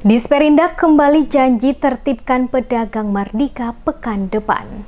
Disperindak kembali janji tertibkan pedagang Mardika pekan depan.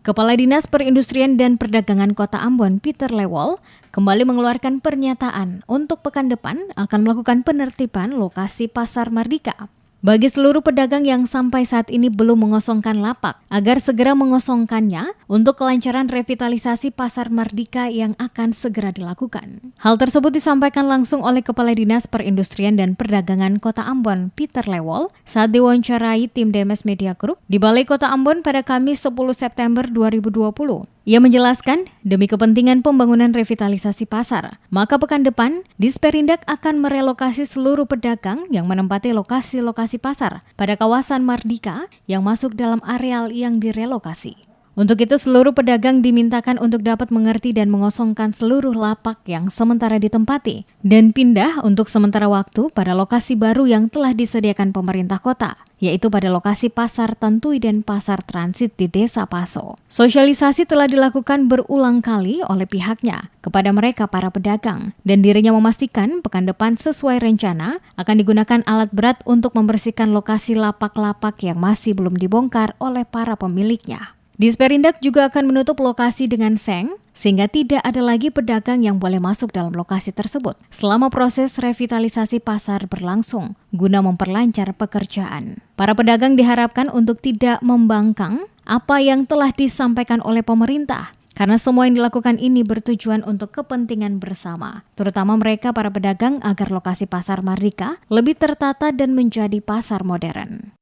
Kepala Dinas Perindustrian dan Perdagangan Kota Ambon, Peter Lewol, kembali mengeluarkan pernyataan untuk pekan depan akan melakukan penertiban lokasi Pasar Mardika. Bagi seluruh pedagang yang sampai saat ini belum mengosongkan lapak, agar segera mengosongkannya untuk kelancaran revitalisasi Pasar Mardika yang akan segera dilakukan. Hal tersebut disampaikan langsung oleh Kepala Dinas Perindustrian dan Perdagangan Kota Ambon, Peter Lewol, saat diwawancarai tim DMS Media Group di Balai Kota Ambon pada Kamis 10 September 2020. Ia menjelaskan, demi kepentingan pembangunan revitalisasi pasar, maka pekan depan, Disperindak akan merelokasi seluruh pedagang yang menempati lokasi-lokasi pasar pada kawasan Mardika yang masuk dalam areal yang direlokasi. Untuk itu, seluruh pedagang dimintakan untuk dapat mengerti dan mengosongkan seluruh lapak yang sementara ditempati dan pindah untuk sementara waktu pada lokasi baru yang telah disediakan pemerintah kota, yaitu pada lokasi Pasar Tantui dan Pasar Transit di Desa Paso. Sosialisasi telah dilakukan berulang kali oleh pihaknya kepada mereka para pedagang, dan dirinya memastikan pekan depan sesuai rencana akan digunakan alat berat untuk membersihkan lokasi lapak-lapak yang masih belum dibongkar oleh para pemiliknya. Disperindak juga akan menutup lokasi dengan seng, sehingga tidak ada lagi pedagang yang boleh masuk dalam lokasi tersebut selama proses revitalisasi pasar berlangsung, guna memperlancar pekerjaan. Para pedagang diharapkan untuk tidak membangkang apa yang telah disampaikan oleh pemerintah, karena semua yang dilakukan ini bertujuan untuk kepentingan bersama, terutama mereka para pedagang agar lokasi Pasar Mardika lebih tertata dan menjadi pasar modern.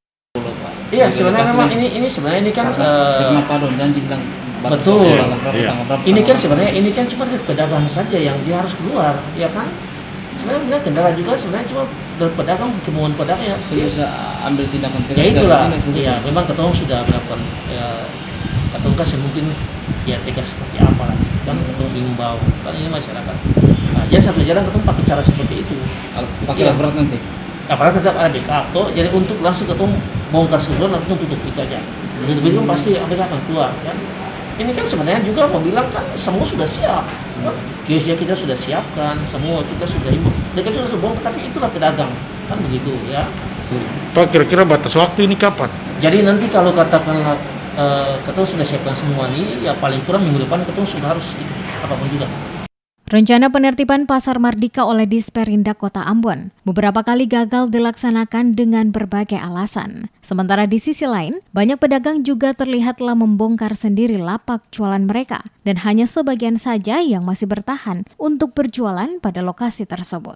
Iya, sebenarnya memang ini sebenarnya ini kan kenapa dong jangan dibilang betul. Iya. Ini kan sebenarnya ini kan cuma pedagang saja yang dia harus keluar, ya kan? Sebenarnya kendala juga sebenarnya cuma pedagang, kemauan pedagang ya. Bisa ambil tindakan tegas. Ya itulah. Iya, memang ketong sudah melakukan ketong kasih mungkin ya tegas seperti apa lah. Kan ketong mengimbau kan ini masyarakat. Nah, jangan satu jalan ketong pakai cara seperti itu. Pakai alat berat nanti. Apalagi tetap ada BK atau jadi untuk langsung ketemu bongkar seluruh langsung tutup itu aja. Begitu pasti ABK akan keluar kan. Ini kan sebenarnya juga mau bilang kan semua sudah siap. Kiosnya kita sudah siapkan, semua kita sudah imbau. Mereka sudah bongkar, tapi itulah pedagang kan begitu ya. Pak, kira-kira batas waktu ini kapan? Jadi nanti kalau katakanlah ketemu sudah siapkan semua ini, ya paling kurang minggu depan ketemu sudah harus apapun juga. Rencana penertiban Pasar Mardika oleh Disperindak Kota Ambon beberapa kali gagal dilaksanakan dengan berbagai alasan. Sementara di sisi lain, banyak pedagang juga terlihat telah membongkar sendiri lapak jualan mereka dan hanya sebagian saja yang masih bertahan untuk berjualan pada lokasi tersebut.